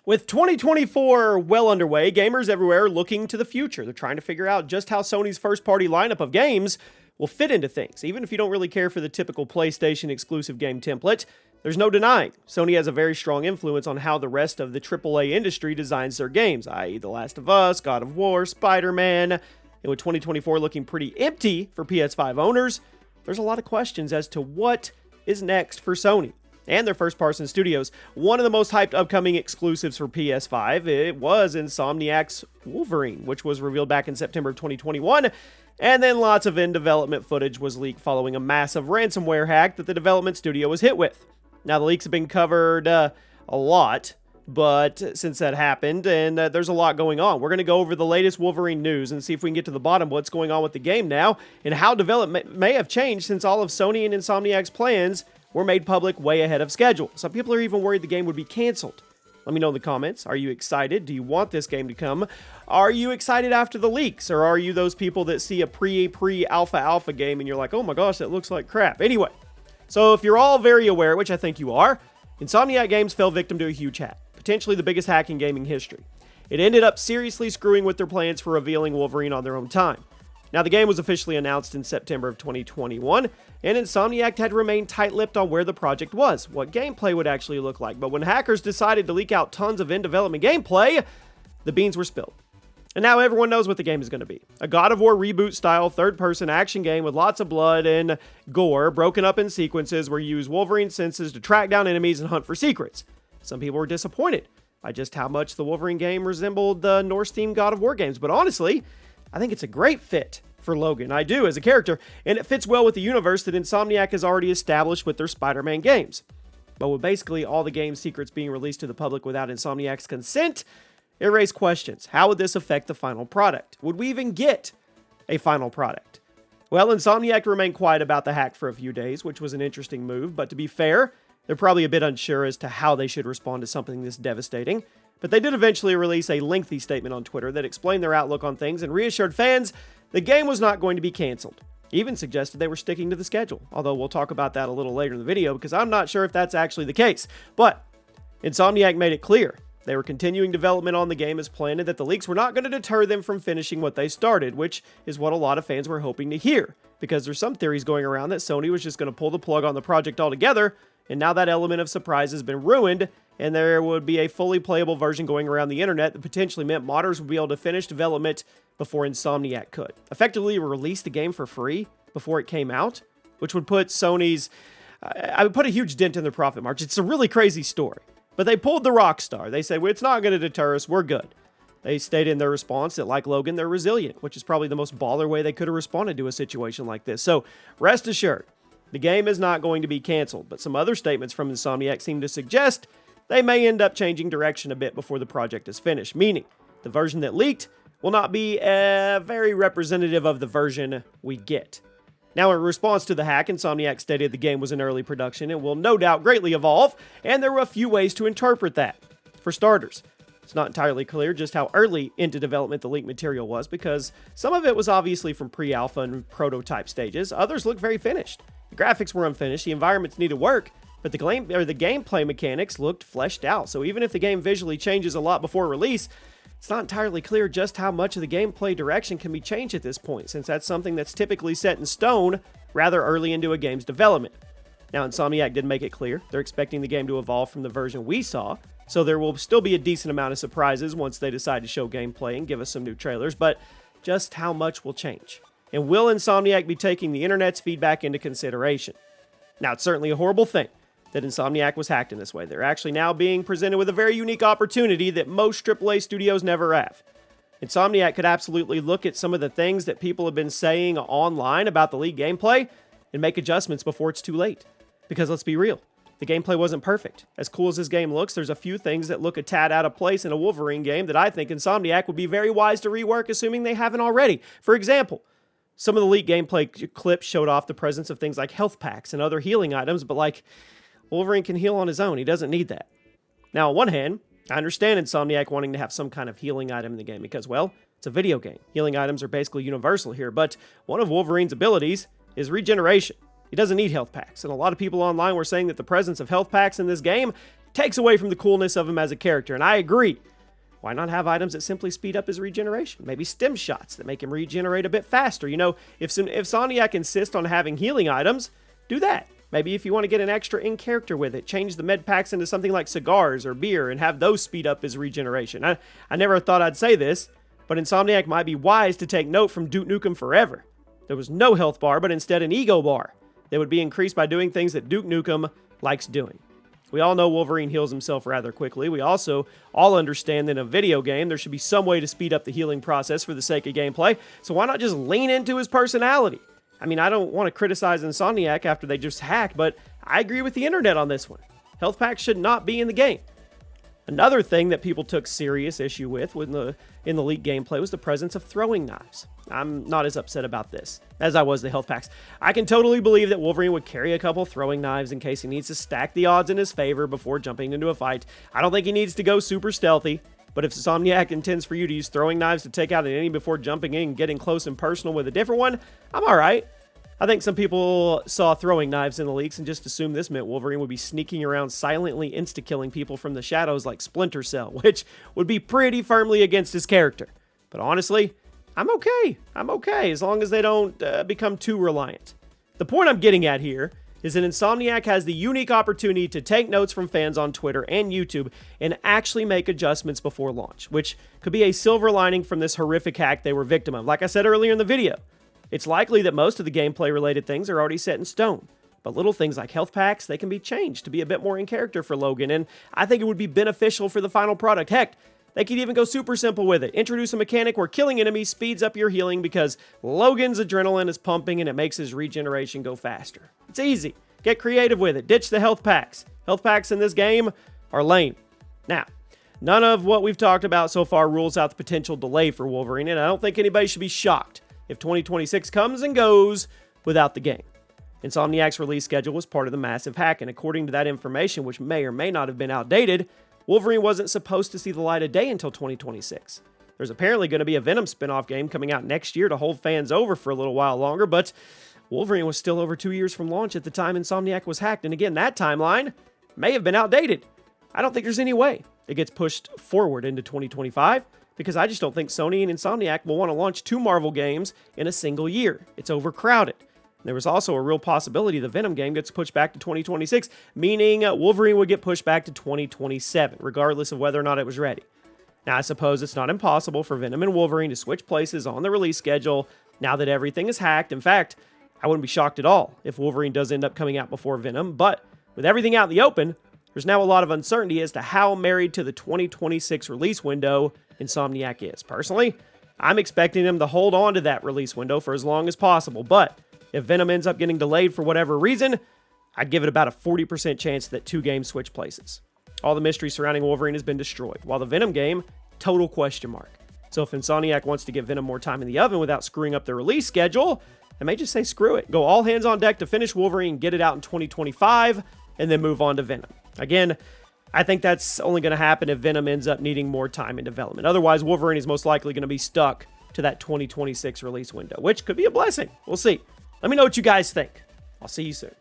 With 2024 well underway, gamers everywhere are looking to the future. They're trying to figure out just how Sony's first-party lineup of games will fit into things. Even if you don't really care for the typical PlayStation exclusive game template, there's no denying Sony has a very strong influence on how the rest of the AAA industry designs their games, i.e. The Last of Us, God of War, Spider-Man. And with 2024 looking pretty empty for PS5 owners, there's a lot of questions as to what is next for Sony and their first-person studios. One of the most hyped upcoming exclusives for PS5, it was Insomniac's Wolverine, which was revealed back in September of 2021, and then lots of in-development footage was leaked following a massive ransomware hack that the development studio was hit with. Now, the leaks have been covered a lot, but since that happened, and there's a lot going on. We're going to go over the latest Wolverine news and see if we can get to the bottom of what's going on with the game now, and how development may have changed since all of Sony and Insomniac's plans were made public way ahead of schedule. Some people are even worried the game would be canceled. Let me know in the comments. Are you excited? Do you want this game to come? Are you excited after the leaks? Or are you those people that see a pre-alpha game and you're like, oh my gosh, that looks like crap? Anyway, so if you're all very aware, which I think you are, Insomniac Games fell victim to a huge hack, potentially the biggest hack in gaming history. It ended up seriously screwing with their plans for revealing Wolverine on their own time. Now, the game was officially announced in September of 2021, and Insomniac had remained tight-lipped on where the project was, what gameplay would actually look like. But when hackers decided to leak out tons of in-development gameplay, the beans were spilled. And now everyone knows what the game is going to be. A God of War reboot-style third-person action game with lots of blood and gore, broken up in sequences where you use Wolverine senses to track down enemies and hunt for secrets. Some people were disappointed by just how much the Wolverine game resembled the Norse-themed God of War games. But honestly, I think it's a great fit for Logan. I do, as a character, and it fits well with the universe that Insomniac has already established with their Spider-Man games. But with basically all the game secrets being released to the public without Insomniac's consent, it raised questions. How would this affect the final product? Would we even get a final product? Well, Insomniac remained quiet about the hack for a few days, which was an interesting move, but to be fair, they're probably a bit unsure as to how they should respond to something this devastating. But they did eventually release a lengthy statement on Twitter that explained their outlook on things and reassured fans the game was not going to be canceled. Even suggested they were sticking to the schedule, although we'll talk about that a little later in the video because I'm not sure if that's actually the case. But Insomniac made it clear they were continuing development on the game as planned and that the leaks were not going to deter them from finishing what they started, which is what a lot of fans were hoping to hear, because there's some theories going around that Sony was just going to pull the plug on the project altogether, and now that element of surprise has been ruined, and there would be a fully playable version going around the internet that potentially meant modders would be able to finish development before Insomniac could. Effectively release the game for free before it came out, which would put Sony's... I would put a huge dent in their profit margin. It's a really crazy story. But they pulled the Rockstar. They said, well, it's not going to deter us. We're good. They stated in their response that, like Logan, they're resilient, which is probably the most baller way they could have responded to a situation like this. So, rest assured, the game is not going to be canceled. But some other statements from Insomniac seem to suggest they may end up changing direction a bit before the project is finished, meaning the version that leaked will not be very representative of the version we get. Now, in response to the hack, Insomniac stated the game was in early production and will no doubt greatly evolve, and there were a few ways to interpret that. For starters, it's not entirely clear just how early into development the leaked material was, because some of it was obviously from pre-alpha and prototype stages. Others look very finished. The graphics were unfinished, the environments needed work, but the gameplay mechanics looked fleshed out. So even if the game visually changes a lot before release, it's not entirely clear just how much of the gameplay direction can be changed at this point, since that's something that's typically set in stone rather early into a game's development. Now, Insomniac did make it clear they're expecting the game to evolve from the version we saw, so there will still be a decent amount of surprises once they decide to show gameplay and give us some new trailers, but just how much will change? And will Insomniac be taking the internet's feedback into consideration? Now, it's certainly a horrible thing that Insomniac was hacked in this way. They're actually now being presented with a very unique opportunity that most AAA studios never have. Insomniac could absolutely look at some of the things that people have been saying online about the leaked gameplay and make adjustments before it's too late. Because let's be real, the gameplay wasn't perfect. As cool as this game looks, there's a few things that look a tad out of place in a Wolverine game that I think Insomniac would be very wise to rework, assuming they haven't already. For example, some of the leaked gameplay clips showed off the presence of things like health packs and other healing items, but like, Wolverine can heal on his own. He doesn't need that. Now, on one hand, I understand Insomniac wanting to have some kind of healing item in the game because, well, it's a video game. Healing items are basically universal here, but one of Wolverine's abilities is regeneration. He doesn't need health packs, and a lot of people online were saying that the presence of health packs in this game takes away from the coolness of him as a character, and I agree. Why not have items that simply speed up his regeneration? Maybe stem shots that make him regenerate a bit faster. You know, if Insomniac insists on having healing items, do that. Maybe if you want to get an extra in character with it, change the med packs into something like cigars or beer and have those speed up his regeneration. I never thought I'd say this, but Insomniac might be wise to take note from Duke Nukem Forever. There was no health bar, but instead an ego bar that would be increased by doing things that Duke Nukem likes doing. We all know Wolverine heals himself rather quickly. We also all understand that in a video game, there should be some way to speed up the healing process for the sake of gameplay. So why not just lean into his personality? I mean, I don't want to criticize Insomniac after they just hacked, but I agree with the internet on this one. Health packs should not be in the game. Another thing that people took serious issue with in the leaked gameplay was the presence of throwing knives. I'm not as upset about this as I was the health packs. I can totally believe that Wolverine would carry a couple throwing knives in case he needs to stack the odds in his favor before jumping into a fight. I don't think he needs to go super stealthy, but if Insomniac intends for you to use throwing knives to take out an enemy before jumping in and getting close and personal with a different one, I'm alright. I think some people saw throwing knives in the leaks and just assumed this meant Wolverine would be sneaking around silently insta-killing people from the shadows like Splinter Cell, which would be pretty firmly against his character. But honestly, I'm okay. I'm okay as long as they don't become too reliant. The point I'm getting at here is that Insomniac has the unique opportunity to take notes from fans on Twitter and YouTube and actually make adjustments before launch, which could be a silver lining from this horrific hack they were victim of. Like I said earlier in the video, it's likely that most of the gameplay-related things are already set in stone, but little things like health packs, they can be changed to be a bit more in character for Logan, and I think it would be beneficial for the final product. Heck, they could even go super simple with it. Introduce a mechanic where killing enemies speeds up your healing because Logan's adrenaline is pumping and it makes his regeneration go faster. It's easy. Get creative with it. Ditch the health packs. Health packs in this game are lame. Now, none of what we've talked about so far rules out the potential delay for Wolverine, and I don't think anybody should be shocked if 2026 comes and goes without the game. Insomniac's release schedule was part of the massive hack, and according to that information, which may or may not have been outdated, Wolverine wasn't supposed to see the light of day until 2026. There's apparently going to be a Venom spin-off game coming out next year to hold fans over for a little while longer, but Wolverine was still over 2 years from launch at the time Insomniac was hacked, and again, that timeline may have been outdated. I don't think there's any way it gets pushed forward into 2025, because I just don't think Sony and Insomniac will want to launch 2 Marvel games in a single year. It's overcrowded. There was also a real possibility the Venom game gets pushed back to 2026, meaning Wolverine would get pushed back to 2027, regardless of whether or not it was ready. Now, I suppose it's not impossible for Venom and Wolverine to switch places on the release schedule now that everything is hacked. In fact, I wouldn't be shocked at all if Wolverine does end up coming out before Venom, but with everything out in the open, there's now a lot of uncertainty as to how married to the 2026 release window Insomniac is. Personally, I'm expecting them to hold on to that release window for as long as possible, but if Venom ends up getting delayed for whatever reason, I'd give it about a 40% chance that 2 games switch places. All the mystery surrounding Wolverine has been destroyed, while the Venom game, total question mark. So if Insomniac wants to give Venom more time in the oven without screwing up their release schedule, they may just say screw it, go all hands on deck to finish Wolverine, get it out in 2025, and then move on to Venom. Again, I think that's only going to happen if Venom ends up needing more time in development. Otherwise, Wolverine is most likely going to be stuck to that 2026 release window, which could be a blessing. We'll see. Let me know what you guys think. I'll see you soon.